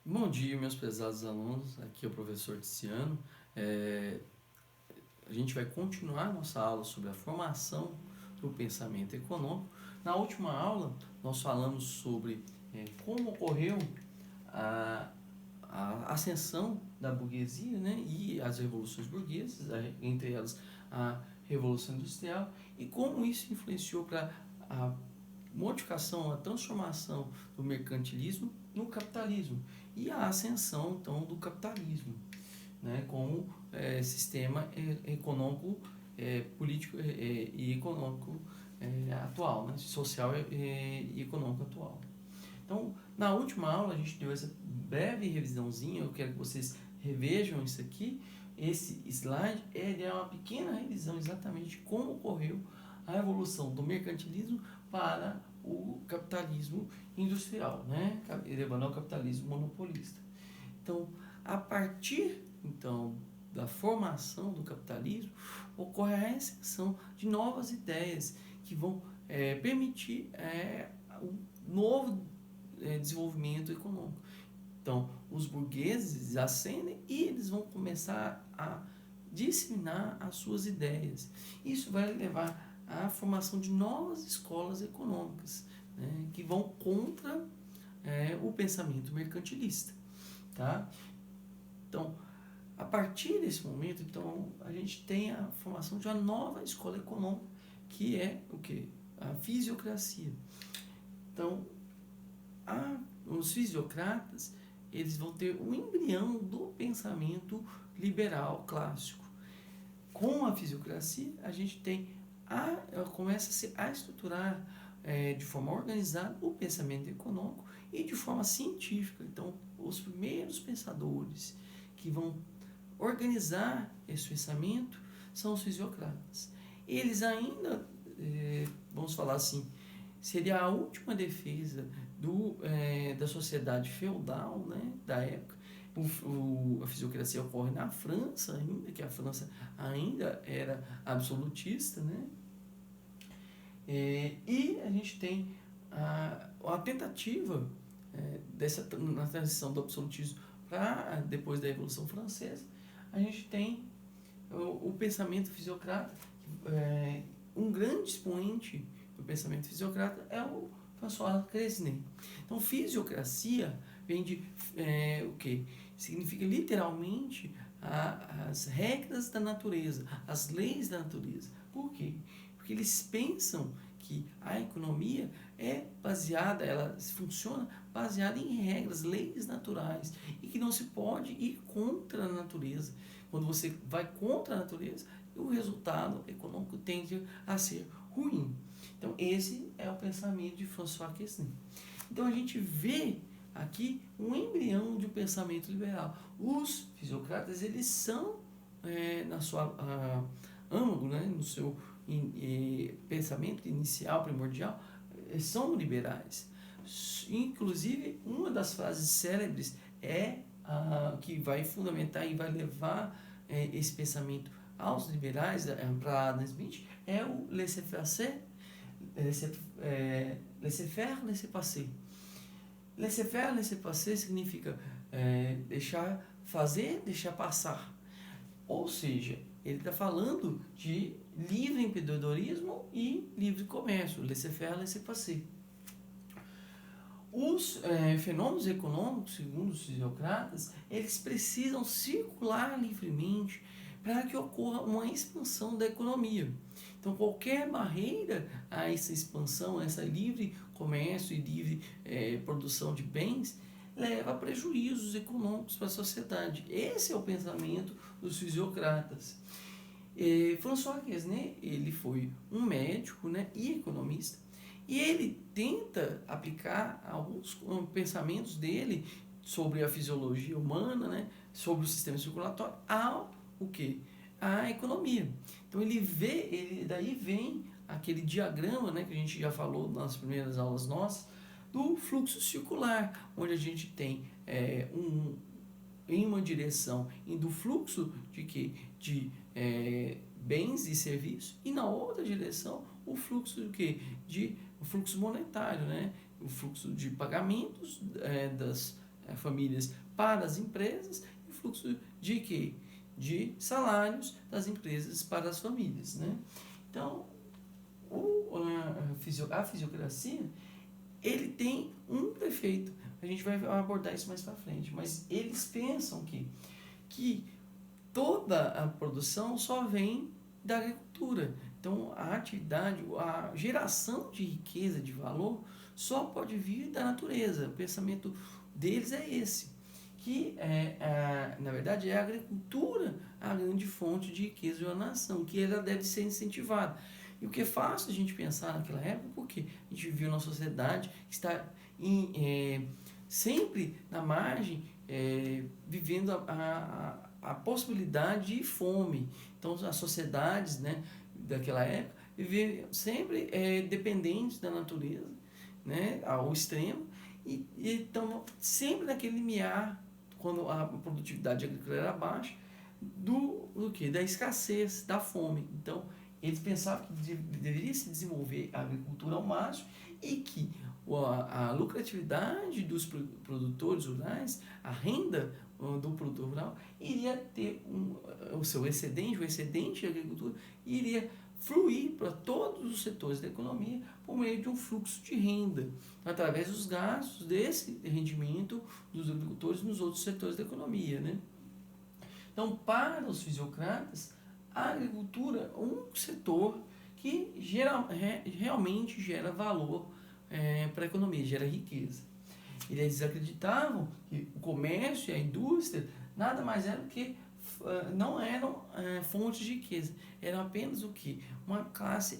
Bom dia, meus prezados alunos. Aqui é o professor Tiziano. É, a gente vai continuar nossa aula sobre a formação do pensamento econômico. Na última aula, nós falamos sobre como ocorreu a, a ascensão da burguesia, né, e as revoluções burguesas, entre elas a Revolução Industrial, e como isso influenciou para a modificação, a transformação do mercantilismo no capitalismo e a ascensão então do capitalismo, né, como sistema econômico, político e econômico atual, né, social e econômico atual. Então, na última aula a gente deu essa breve revisãozinha. Eu quero que vocês revejam isso aqui. Esse slide é uma pequena revisão exatamente de como ocorreu a evolução do mercantilismo para o capitalismo industrial, né? Levando ao capitalismo monopolista. Então, a partir então da formação do capitalismo, ocorre a ascensão de novas ideias que vão permitir um novo desenvolvimento econômico. Então, os burgueses ascendem e eles vão começar a disseminar as suas ideias. Isso vai levar à formação de novas escolas econômicas, né, que vão contra o pensamento mercantilista. Tá? Então, a partir desse momento, então, a gente tem a formação de uma nova escola econômica, que é o quê? A fisiocracia. Então, os fisiocratas, eles vão ter o embrião do pensamento liberal clássico. Com a fisiocracia, a gente tem começa-se a estruturar de forma organizada o pensamento econômico e de forma científica. Então, os primeiros pensadores que vão organizar esse pensamento são os fisiocratas. Eles ainda, vamos falar assim, seria a última defesa da sociedade feudal, né, da época. A fisiocracia ocorre na França ainda, que a França ainda era absolutista, né? E a gente tem a tentativa na transição do absolutismo para depois da Revolução Francesa. A gente tem o pensamento fisiocrata. Um grande expoente do pensamento fisiocrata é o François Quesnay. Então, fisiocracia vem de o que? Significa literalmente as regras da natureza, as leis da natureza. Por quê? Porque eles pensam que a economia é baseada, ela funciona baseada em regras, leis naturais, e que não se pode ir contra a natureza. Quando você vai contra a natureza, o resultado econômico tende a ser ruim. Então, esse é o pensamento de François Quesnay. Então, a gente vê aqui um embrião de um pensamento liberal. Os fisiocratas, eles são, na sua âmago, né, no seu pensamento inicial, primordial, são liberais. Inclusive, uma das frases célebres que vai fundamentar e vai levar esse pensamento aos liberais, para Adam Smith, é o laissez-faire, laissez-passer. Laissez-faire, laissez-passer significa deixar fazer, deixar passar. Ou seja, ele está falando de livre empreendedorismo e livre comércio, laissez-faire, laissez-passer. Os fenômenos econômicos, segundo os fisiocratas, eles precisam circular livremente para que ocorra uma expansão da economia. Então, qualquer barreira a essa expansão, a essa livre comércio e livre produção de bens, leva a prejuízos econômicos para a sociedade. Esse é o pensamento dos fisiocratas. François Quesnay, ele foi um médico, né, e economista, e ele tenta aplicar alguns pensamentos dele sobre a fisiologia humana, né, sobre o sistema circulatório, o quê? A economia. Então daí vem aquele diagrama, né, que a gente já falou nas primeiras aulas nossas, do fluxo circular, onde a gente tem em uma direção indo o fluxo de quê? De bens e serviços, e na outra direção o fluxo o fluxo monetário, né? O fluxo de pagamentos famílias para as empresas e o fluxo de quê? De salários das empresas para as famílias, né? Então, a fisiocracia, ele tem um defeito. A gente vai abordar isso mais para frente, mas eles pensam que toda a produção só vem da agricultura. Então, a atividade, a geração de riqueza, de valor, só pode vir da natureza. O pensamento deles é esse, que na verdade é a agricultura a grande fonte de riqueza de uma nação, que ela deve ser incentivada. E o que é fácil a gente pensar naquela época, porque a gente viveu numa sociedade que está sempre na margem, vivendo a possibilidade de fome. Então, as sociedades, né, daquela época viviam sempre dependentes da natureza, né, ao extremo, e então sempre naquele limiar, quando a produtividade agrícola era baixa, do que? Da escassez, da fome. Então, eles pensavam que deveria se desenvolver a agricultura ao máximo e que a lucratividade dos produtores rurais, a renda do produtor rural, iria ter o seu excedente, o excedente da agricultura, iria fluir para todos os setores da economia por meio de um fluxo de renda, através dos gastos desse rendimento dos agricultores nos outros setores da economia, né? Então, para os fisiocratas, a agricultura é um setor que realmente gera valor para a economia, gera riqueza. Eles acreditavam que o comércio e a indústria nada mais eram que não eram fontes de riqueza, eram apenas o que? Uma classe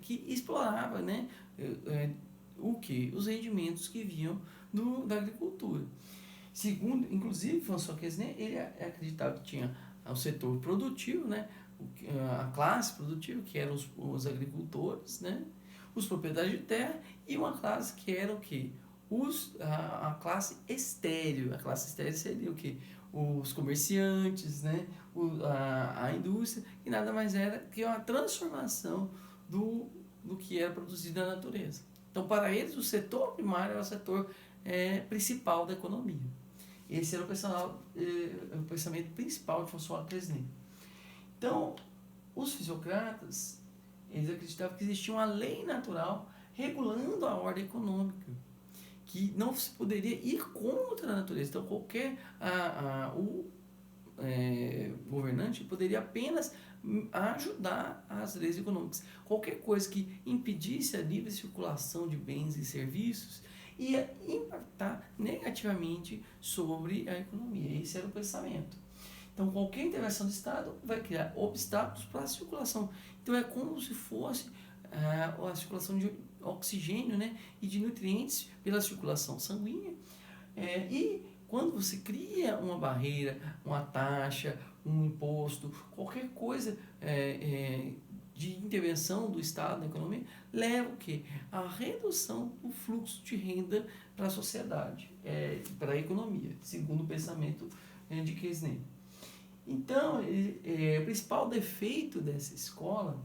que explorava, né, os rendimentos que vinham da agricultura. Segundo, inclusive, François Quesnay, ele acreditava que tinha o setor produtivo, né, a classe produtiva, que eram os agricultores, né, os proprietários de terra, e uma classe que era o quê? A classe estéril. A classe estéril seria o quê? Os comerciantes, né, a indústria, que nada mais era que uma transformação do que era produzido na natureza. Então, para eles, o setor primário era o setor principal da economia. Esse era o pensamento principal de François Quesnay. Então, os fisiocratas, eles acreditavam que existia uma lei natural regulando a ordem econômica, que não se poderia ir contra a natureza. Então, qualquer governante poderia apenas ajudar as leis econômicas. Qualquer coisa que impedisse a livre circulação de bens e serviços ia impactar negativamente sobre a economia. Esse era o pensamento. Então, qualquer intervenção do Estado vai criar obstáculos para a circulação. Então, é como se fosse a circulação de oxigênio, né, e de nutrientes pela circulação sanguínea. E quando você cria uma barreira, uma taxa, um imposto, qualquer coisa de intervenção do Estado na economia, leva o quê? A redução do fluxo de renda para a sociedade, para a economia, segundo o pensamento de Quesnay. Então, o principal defeito dessa escola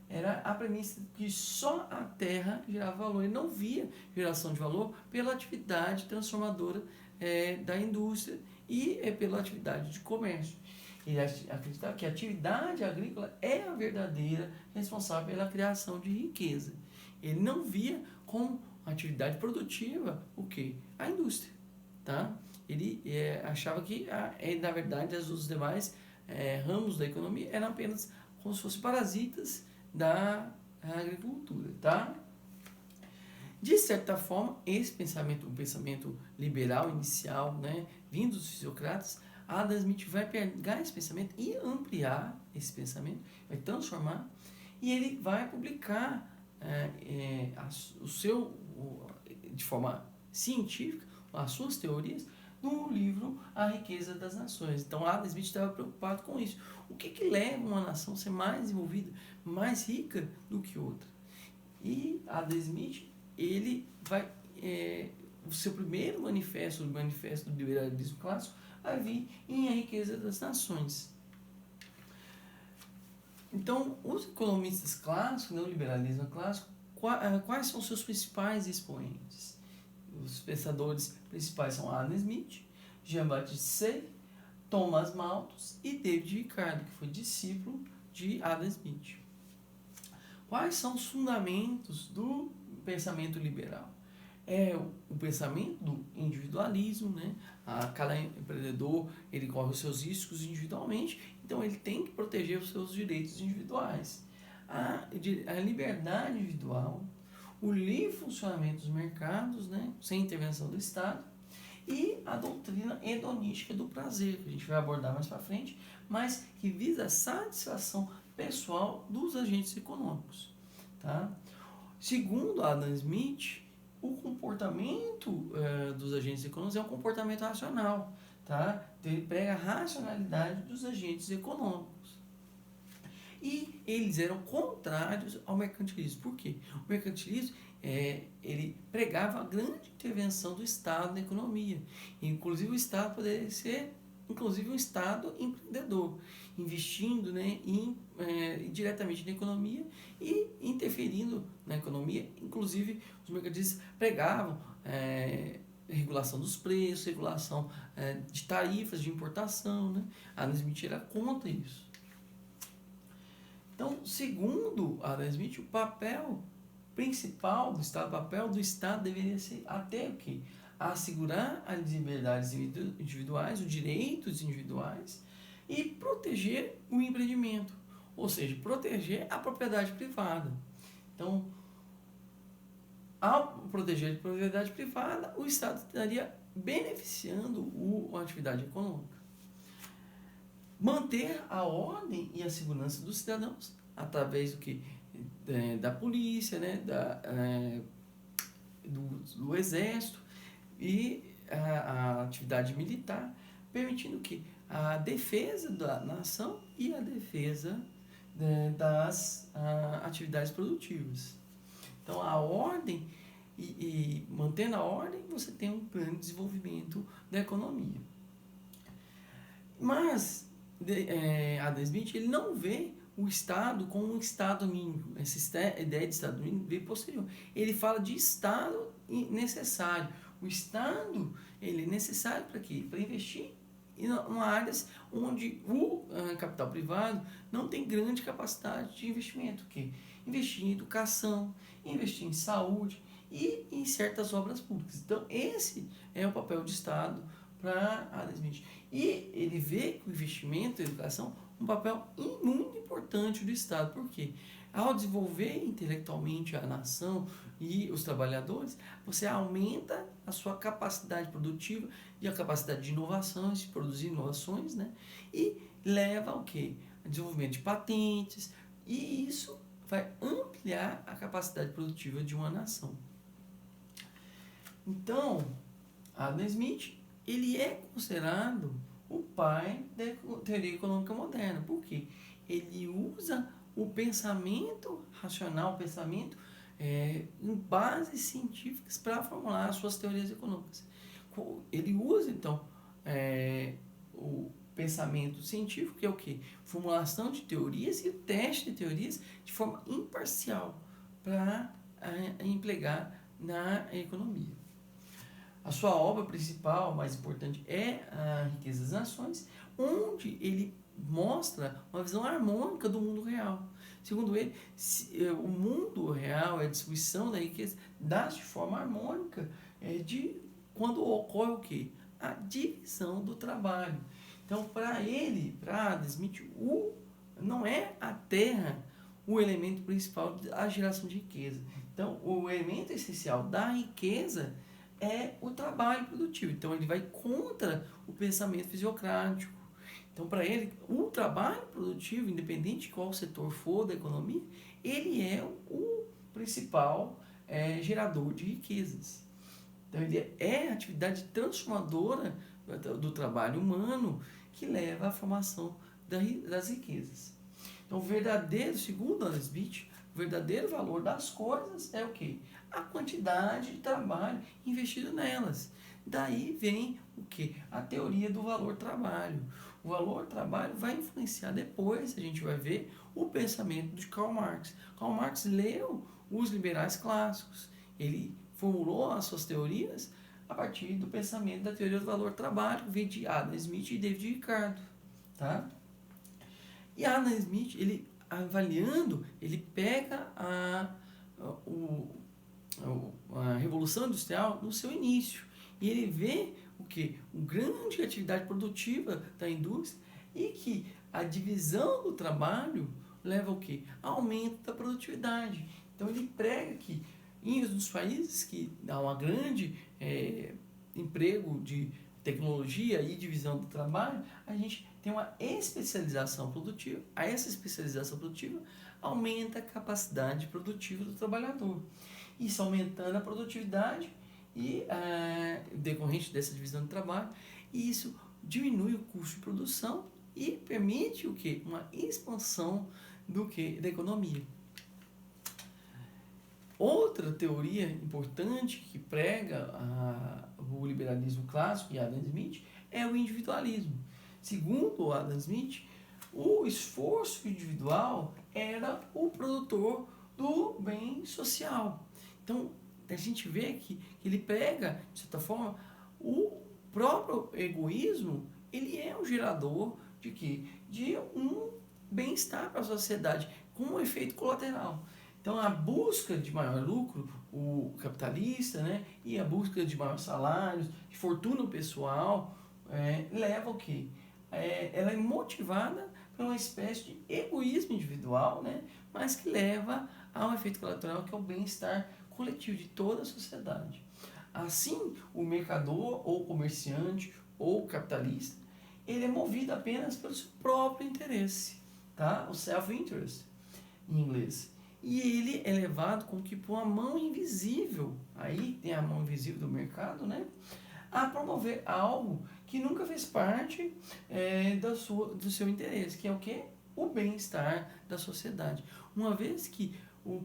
era a premissa de que só a terra gerava valor. Ele não via geração de valor pela atividade transformadora da indústria e pela atividade de comércio. Ele acreditava que a atividade agrícola é a verdadeira responsável pela criação de riqueza. Ele não via como atividade produtiva o quê? A indústria. Tá? Ele achava que, na verdade, os demais ramos da economia eram apenas como se fossem parasitas da agricultura. Tá? De certa forma, esse pensamento, o pensamento liberal inicial, né, vindo dos fisiocratas, Adam Smith vai pegar esse pensamento e ampliar esse pensamento, vai transformar, e ele vai publicar de forma científica, as suas teorias, no livro A Riqueza das Nações. Então, Adam Smith estava preocupado com isso. O que leva uma nação a ser mais desenvolvida, mais rica do que outra? E Adam Smith, ele vai... o seu primeiro manifesto, o manifesto do liberalismo clássico, vai vir em A Riqueza das Nações. Então, os economistas clássicos, o liberalismo clássico, quais são os seus principais expoentes? Os pensadores principais são Adam Smith, Jean-Baptiste Say, Thomas Malthus e David Ricardo, que foi discípulo de Adam Smith. Quais são os fundamentos do pensamento liberal? É o pensamento do individualismo, né? Cada empreendedor ele corre os seus riscos individualmente, então ele tem que proteger os seus direitos individuais. A liberdade individual, o livre funcionamento dos mercados, né? Sem intervenção do Estado, e a doutrina hedonística do prazer, que a gente vai abordar mais para frente, mas que visa a satisfação pessoal dos agentes econômicos. Tá? Segundo Adam Smith, o comportamento dos agentes econômicos é um comportamento racional. Tá? Então, ele prega a racionalidade dos agentes econômicos. E eles eram contrários ao mercantilismo. Por quê? O mercantilismo ele pregava a grande intervenção do Estado na economia. Inclusive o Estado poderia ser um Estado empreendedor, investindo, né, diretamente na economia e interferindo na economia. Inclusive os mercantilistas pregavam regulação dos preços, regulação de tarifas de importação. Né? Adam Smith era contra isso. Então, segundo Adam Smith, o papel principal do Estado, o papel do Estado deveria ser até o quê? Assegurar as liberdades individuais, os direitos individuais e proteger o empreendimento, ou seja, proteger a propriedade privada. Então, ao proteger a propriedade privada, o Estado estaria beneficiando a atividade econômica. Manter a ordem e a segurança dos cidadãos através do que? Da polícia, né? do exército e a atividade militar, permitindo que a defesa da nação e a defesa das atividades produtivas. Então, a ordem e mantendo a ordem, você tem um grande desenvolvimento da economia. Mas Adam Smith ele não vê o Estado como um Estado mínimo. Essa ideia de Estado mínimo veio posterior. Ele fala de Estado necessário. O Estado ele é necessário para quê? Para investir em áreas onde o capital privado não tem grande capacidade de investimento. Que investir em educação, investir em saúde e em certas obras públicas. Então, esse é o papel do Estado para Adam Smith. E ele vê que o investimento em educação um papel muito importante do Estado. Por quê? Ao desenvolver intelectualmente a nação e os trabalhadores, você aumenta a sua capacidade produtiva e a capacidade de inovação, de produzir inovações, né? E leva ao quê? A desenvolvimento de patentes, e isso vai ampliar a capacidade produtiva de uma nação. Então, Adam Smith, ele é considerado o pai da teoria econômica moderna. Por quê? Ele usa o pensamento racional, o pensamento em bases científicas para formular as suas teorias econômicas. Ele usa, então, o pensamento científico, que é o quê? Formulação de teorias e o teste de teorias de forma imparcial para empregar na economia. A sua obra principal, mais importante, é a Riqueza das Nações, onde ele mostra uma visão harmônica do mundo real. Segundo ele, o mundo real, a distribuição da riqueza, dá-se de forma harmônica quando ocorre o quê? A divisão do trabalho. Então, para ele, para Adam Smith, não é a terra o elemento principal da geração de riqueza. Então, o elemento essencial da riqueza é o trabalho produtivo. Então, ele vai contra o pensamento fisiocrático. Então, para ele, o trabalho produtivo, independente de qual setor for da economia, ele é o principal gerador de riquezas. Então, ele é a atividade transformadora do trabalho humano que leva à formação das riquezas. Então, segundo Adam Smith, o verdadeiro valor das coisas é o quê? A quantidade de trabalho investido nelas. Daí vem o quê? A teoria do valor-trabalho. O valor-trabalho vai influenciar depois, a gente vai ver, o pensamento de Karl Marx. Karl Marx leu os liberais clássicos. Ele formulou as suas teorias a partir do pensamento da teoria do valor trabalho, que veio de Adam Smith e David Ricardo, tá? E Adam Smith, ele avaliando, ele pega a Revolução Industrial no seu início e ele vê o que? Uma grande atividade produtiva da indústria e que a divisão do trabalho leva ao quê? Aumento da produtividade. Então ele prega que em um dos países que há uma grande emprego de tecnologia e divisão do trabalho, a gente tem uma especialização produtiva. Essa especialização produtiva aumenta a capacidade produtiva do trabalhador. Isso aumentando a produtividade e decorrente dessa divisão do trabalho, e isso diminui o custo de produção e permite o quê? Uma expansão da economia. Outra teoria importante que prega o liberalismo clássico e Adam Smith é o individualismo. Segundo Adam Smith, o esforço individual era o produtor do bem social. Então, a gente vê que ele prega, de certa forma, o próprio egoísmo, ele é um gerador de quê? De um bem-estar para a sociedade, com um efeito colateral. Então, a busca de maior lucro, o capitalista, né, e a busca de maiores salários, de fortuna pessoal, leva ao quê? Ela é motivada por uma espécie de egoísmo individual, né, mas que leva a um efeito colateral que é o bem-estar coletivo de toda a sociedade. Assim, o mercador, ou comerciante, ou capitalista, ele é movido apenas pelo seu próprio interesse, tá? O self-interest, em inglês. E ele é levado como que por uma mão invisível, aí tem a mão invisível do mercado, né? A promover algo que nunca fez parte do seu interesse, que é o quê? O bem-estar da sociedade. Uma vez que o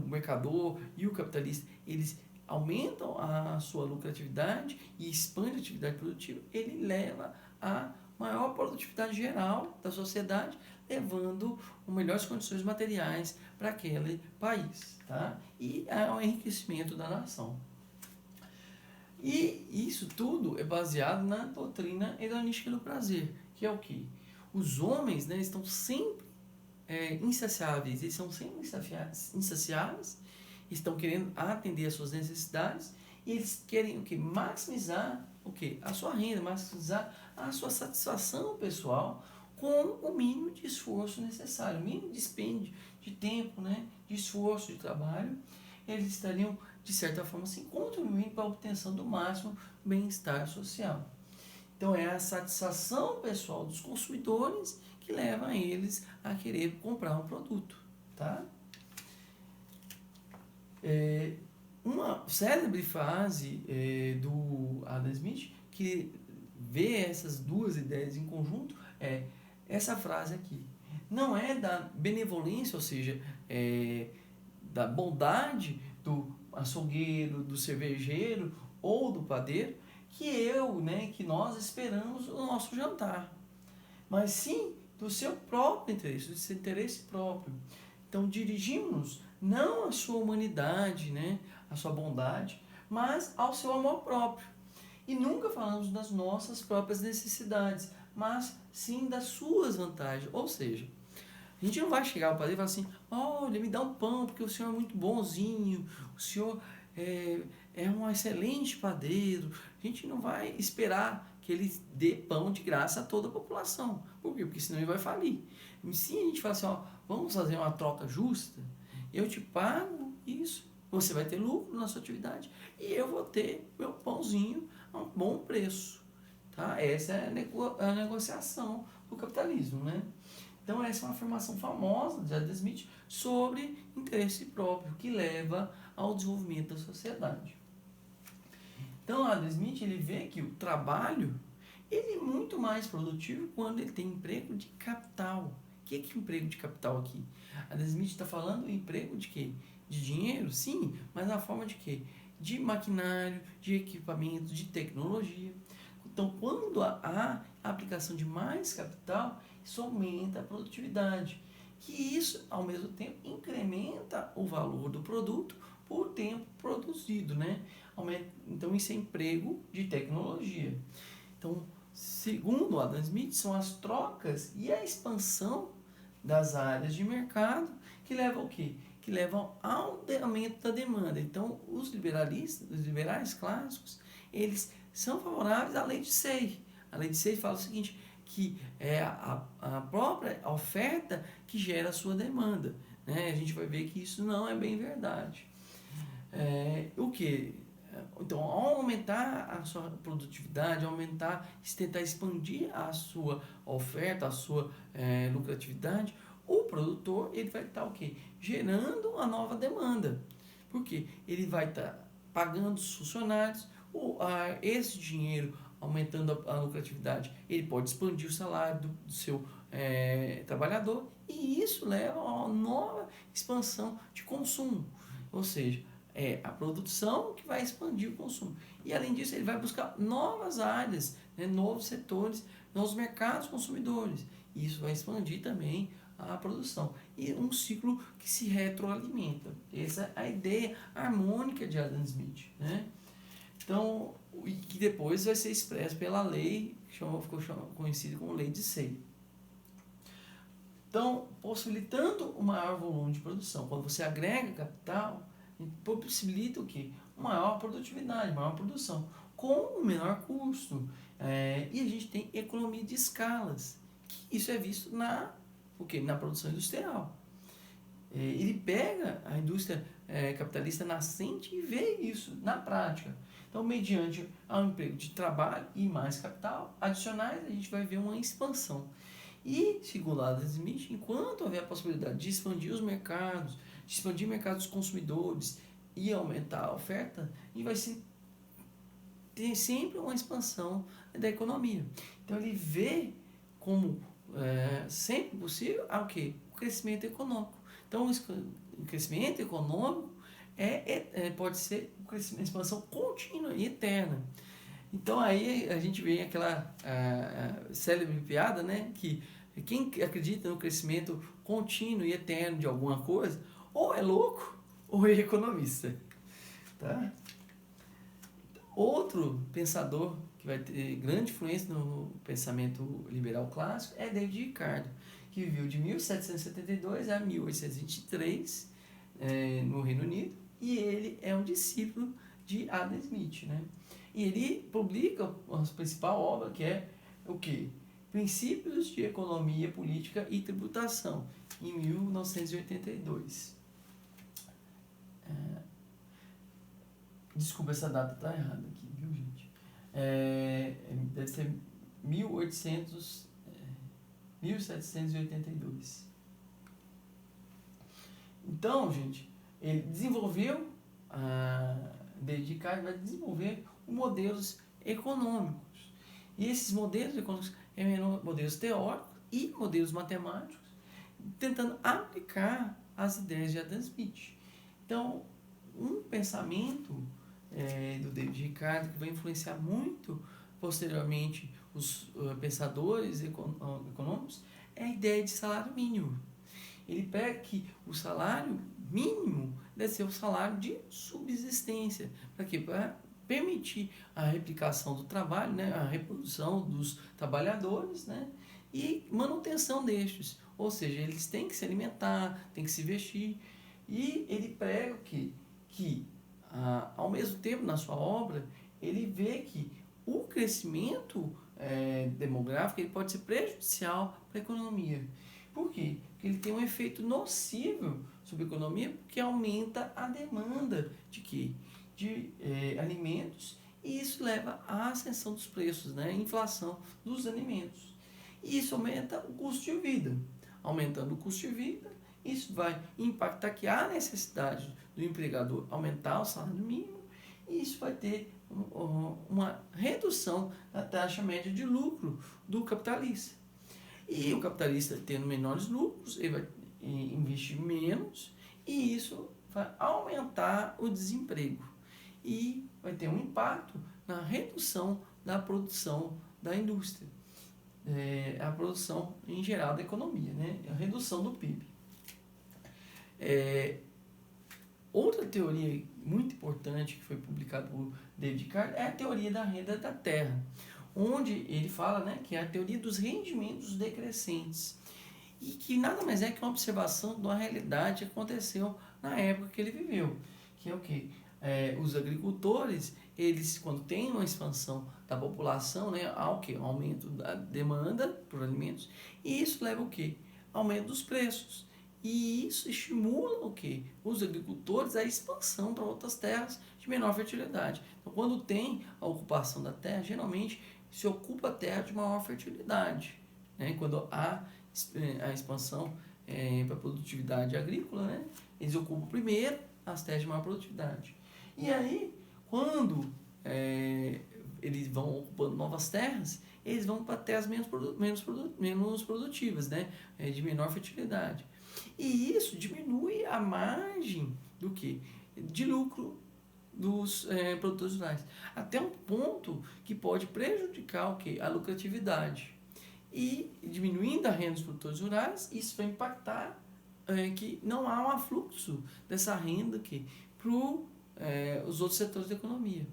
mercador e o capitalista, eles aumentam a sua lucratividade e expandem a atividade produtiva, ele leva a maior produtividade geral da sociedade, levando melhores condições materiais para aquele país, tá? E ao enriquecimento da nação. E isso tudo é baseado na doutrina hedonística do prazer, que é o que? Os homens, né, estão sempre insaciáveis, eles são sempre insaciáveis, estão querendo atender às suas necessidades e eles querem o que? Maximizar o que? A sua renda, maximizar a sua satisfação pessoal com o mínimo de esforço necessário, o mínimo dispêndio de tempo, né, de esforço, de trabalho. Eles estariam, de certa forma, assim, contribuindo para a obtenção do máximo bem-estar social. Então, é a satisfação pessoal dos consumidores que leva eles a querer comprar um produto, tá? Uma célebre frase do Adam Smith, que vê essas duas ideias em conjunto, é essa frase aqui. Não é da benevolência, ou seja, da bondade do açougueiro, do cervejeiro ou do padeiro, que nós esperamos o nosso jantar, mas sim do seu próprio interesse, do seu interesse próprio. Então dirigimos-nos não à sua humanidade, né, à sua bondade, mas ao seu amor próprio. E nunca falamos das nossas próprias necessidades, mas sim das suas vantagens. Ou seja, a gente não vai chegar ao padeiro e falar assim: olha, me dá um pão, porque o senhor é muito bonzinho, o senhor é um excelente padeiro. A gente não vai esperar que ele dê pão de graça a toda a população. Por quê? Porque senão ele vai falir. E sim, a gente fala assim: vamos fazer uma troca justa, eu te pago isso, você vai ter lucro na sua atividade e eu vou ter meu pãozinho a um bom preço. Tá? Essa é a negociação do capitalismo, né? Então, essa é uma afirmação famosa de Adam Smith sobre interesse próprio, que leva ao desenvolvimento da sociedade. Então, Adam Smith, ele vê que o trabalho ele é muito mais produtivo quando ele tem emprego de capital. O que é emprego de capital aqui? Adam Smith está falando emprego de quê? De dinheiro? Sim, mas na forma de quê? De maquinário, de equipamento, de tecnologia. Então, quando há a aplicação de mais capital, isso aumenta a produtividade. Que isso, ao mesmo tempo, incrementa o valor do produto, por tempo produzido, né? Então, isso é emprego de tecnologia. Então, segundo Adam Smith, são as trocas e a expansão das áreas de mercado que levam ao quê? Que levam ao aumento da demanda. Então, os liberais clássicos, eles são favoráveis à lei de Say. A lei de Say fala o seguinte, que é a própria oferta que gera a sua demanda. Né? A gente vai ver que isso não é bem verdade. O que? Então, ao aumentar a sua produtividade, tentar expandir a sua oferta, a sua lucratividade, o produtor ele vai estar o quê? Gerando uma nova demanda. Por quê? Ele vai estar pagando os funcionários, esse dinheiro aumentando a lucratividade, ele pode expandir o salário do seu trabalhador e isso leva a uma nova expansão de consumo. Ou seja, é a produção que vai expandir o consumo. E além disso, ele vai buscar novas áreas, né, novos setores, novos mercados consumidores. E isso vai expandir também a produção. E um ciclo que se retroalimenta. Essa é a ideia harmônica de Adam Smith. Né? Então, e que depois vai ser expresso pela lei, que ficou conhecida como lei de Say. Então, possibilitando o maior volume de produção. Quando você agrega capital, possibilita o quê? Maior produtividade, maior produção, com um menor custo. E a gente tem economia de escalas, que isso é visto na produção industrial. Ele pega a indústria capitalista nascente e vê isso na prática. Então, mediante ao emprego de trabalho e mais capital adicionais, a gente vai ver uma expansão. E, segundo Adam Smith, enquanto houver a possibilidade de expandir os mercados, de expandir o mercado dos consumidores e aumentar a oferta, a gente vai ter sempre uma expansão da economia. Então, ele vê como sempre possível o crescimento econômico. Então, o crescimento econômico pode ser uma expansão contínua e eterna. Então, aí a gente vê aquela célebre piada, né, que quem acredita no crescimento contínuo e eterno de alguma coisa, ou é louco, ou é economista. Tá? Outro pensador que vai ter grande influência no pensamento liberal clássico é David Ricardo, que viveu de 1772 a 1823 no Reino Unido, e ele é um discípulo de Adam Smith. Né? E ele publica a principal obra, que é o quê? Princípios de Economia, Política e Tributação, em 1982. Desculpa, essa data está errada aqui, viu, gente? Deve ser 1782. Então, gente, ele desenvolveu, vai desenvolver modelos econômicos. E esses modelos econômicos modelos teóricos e modelos matemáticos, tentando aplicar as ideias de Adam Smith. Então, um pensamento do David Ricardo que vai influenciar muito posteriormente os pensadores econômicos é a ideia de salário mínimo. Ele pega que o salário mínimo deve ser o salário de subsistência. Para quê? Para permitir a replicação do trabalho, né? A reprodução dos trabalhadores, né? E manutenção destes. Ou seja, eles têm que se alimentar, têm que se vestir. E ele prega que ao mesmo tempo, na sua obra, ele vê que o crescimento demográfico ele pode ser prejudicial para a economia. Por quê? Porque ele tem um efeito nocivo sobre a economia, porque aumenta a demanda de quê? De alimentos, e isso leva à ascensão dos preços, né? Inflação dos alimentos. E isso aumenta o custo de vida. Aumentando o custo de vida, isso vai impactar que há necessidade do empregador aumentar o salário mínimo, e isso vai ter uma redução da taxa média de lucro do capitalista. E o capitalista, tendo menores lucros, ele vai investir menos, e isso vai aumentar o desemprego. E vai ter um impacto na redução da produção da indústria. A produção em geral da economia, né? A redução do PIB. Outra teoria muito importante que foi publicada por David Ricardo é a teoria da renda da terra, onde ele fala, né, que é a teoria dos rendimentos decrescentes, e que nada mais é que uma observação de uma realidade que aconteceu na época que ele viveu, que é o quê? Os agricultores, eles, quando tem uma expansão da população, né, há o quê? Aumento da demanda por alimentos, e isso leva o quê? Aumento dos preços. E isso estimula o quê? Os agricultores a expansão para outras terras de menor fertilidade. Então, quando tem a ocupação da terra, geralmente se ocupa a terra de maior fertilidade, né? Quando há a expansão para a produtividade agrícola, né? Eles ocupam primeiro as terras de maior produtividade. E aí, quando eles vão ocupando novas terras, eles vão para terras menos produtivas, né? De menor fertilidade. E isso diminui a margem do que? De lucro dos produtores rurais. Até um ponto que pode prejudicar o que? A lucratividade. E diminuindo a renda dos produtores rurais, isso vai impactar que não há um afluxo dessa renda para os outros setores da economia.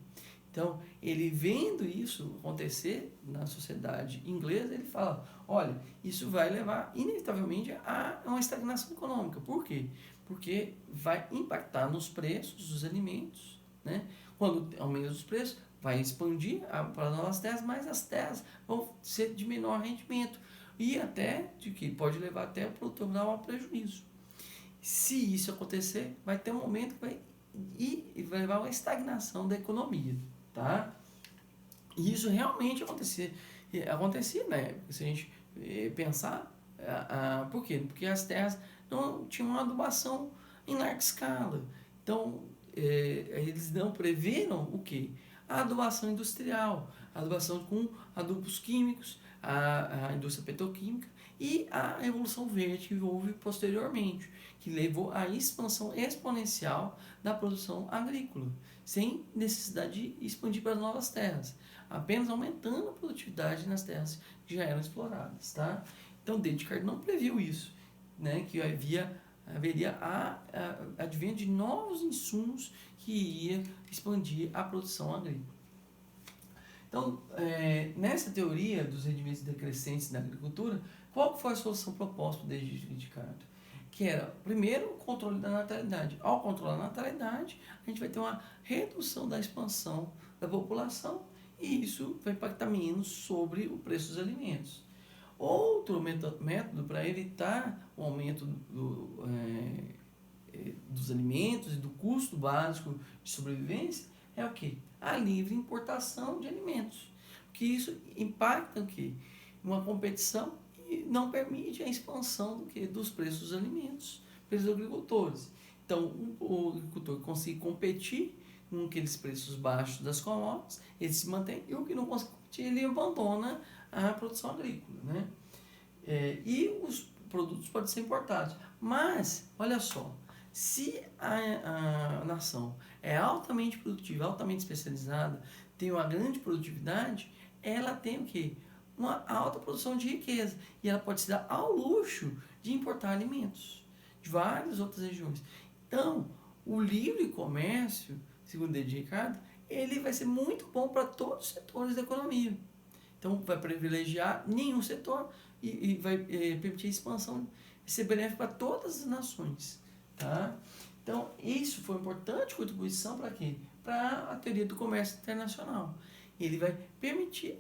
Então, ele vendo isso acontecer na sociedade inglesa, ele fala, olha, isso vai levar inevitavelmente a uma estagnação econômica. Por quê? Porque vai impactar nos preços dos alimentos, né? Quando aumenta os preços, vai expandir para novas terras, mas as terras vão ser de menor rendimento e até de que pode levar até o produtor rural ao prejuízo. Se isso acontecer, vai ter um momento que vai levar a uma estagnação da economia, tá? E isso realmente acontecia na época, se a gente pensar, por quê? Porque as terras não tinham uma adubação em larga escala. Então, eles não previram o quê? A adubação industrial, a adubação com adubos químicos, a indústria petroquímica e a Revolução Verde que houve posteriormente, que levou à expansão exponencial da produção agrícola, sem necessidade de expandir para novas terras, apenas aumentando a produtividade nas terras que já eram exploradas, tá? Então, Descartes não previu isso, né? Que haveria advento de novos insumos que ia expandir a produção agrícola. Então, nessa teoria dos rendimentos decrescentes na agricultura, qual foi a solução proposta desde Descartes? Que era, primeiro, o controle da natalidade. Ao controlar a natalidade, a gente vai ter uma redução da expansão da população e isso vai impactar menos sobre o preço dos alimentos. Outro método para evitar o aumento dos alimentos e do custo básico de sobrevivência é o quê? A livre importação de alimentos. Que isso impacta o quê? Uma competição e não permite a expansão dos preços dos alimentos pelos agricultores. Então, o agricultor consegue competir com aqueles preços baixos das commodities, ele se mantém, e o que não consegue competir, ele abandona a produção agrícola, né? E os produtos podem ser importados. Mas, olha só, se a nação é altamente produtiva, altamente especializada, tem uma grande produtividade, ela tem o quê? Uma alta produção de riqueza. E ela pode se dar ao luxo de importar alimentos de várias outras regiões. Então, o livre comércio, segundo o Ricardo, ele vai ser muito bom para todos os setores da economia. Então, vai privilegiar nenhum setor e vai permitir a expansão, ser benéfico para todas as nações. Tá? Então, isso foi uma importante contribuição para quê? Para a teoria do comércio internacional. Ele vai permitir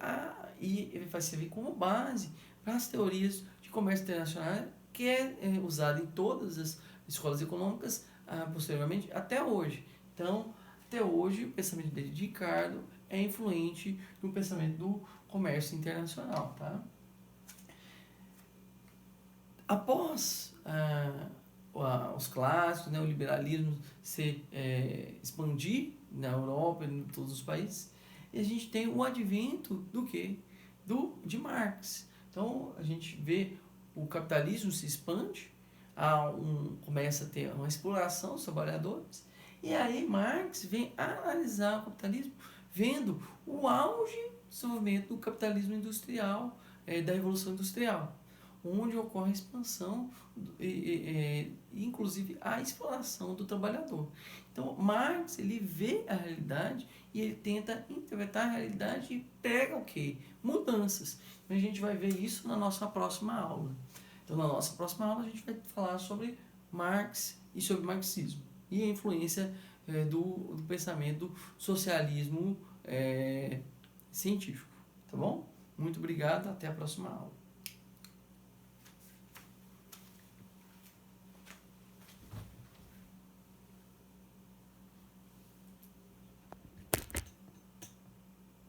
e ele vai servir como base para as teorias de comércio internacional que é usada em todas as escolas econômicas posteriormente até hoje. Então, até hoje, o pensamento de Ricardo é influente no pensamento do comércio internacional. Tá? Após os clássicos, né, o liberalismo se expandir na Europa e em todos os países, e a gente tem o advento do quê? De Marx. Então, a gente vê o capitalismo se expande, começa a ter uma exploração dos trabalhadores, e aí Marx vem analisar o capitalismo, vendo o auge do desenvolvimento do capitalismo industrial, da Revolução Industrial, onde ocorre a expansão e inclusive a exploração do trabalhador. Então, Marx, ele vê a realidade e ele tenta interpretar a realidade e prega o quê? Mudanças. Então, a gente vai ver isso na nossa próxima aula. Então, na nossa próxima aula, a gente vai falar sobre Marx e sobre marxismo e a influência do pensamento do socialismo científico. Tá bom? Muito obrigado, até a próxima aula.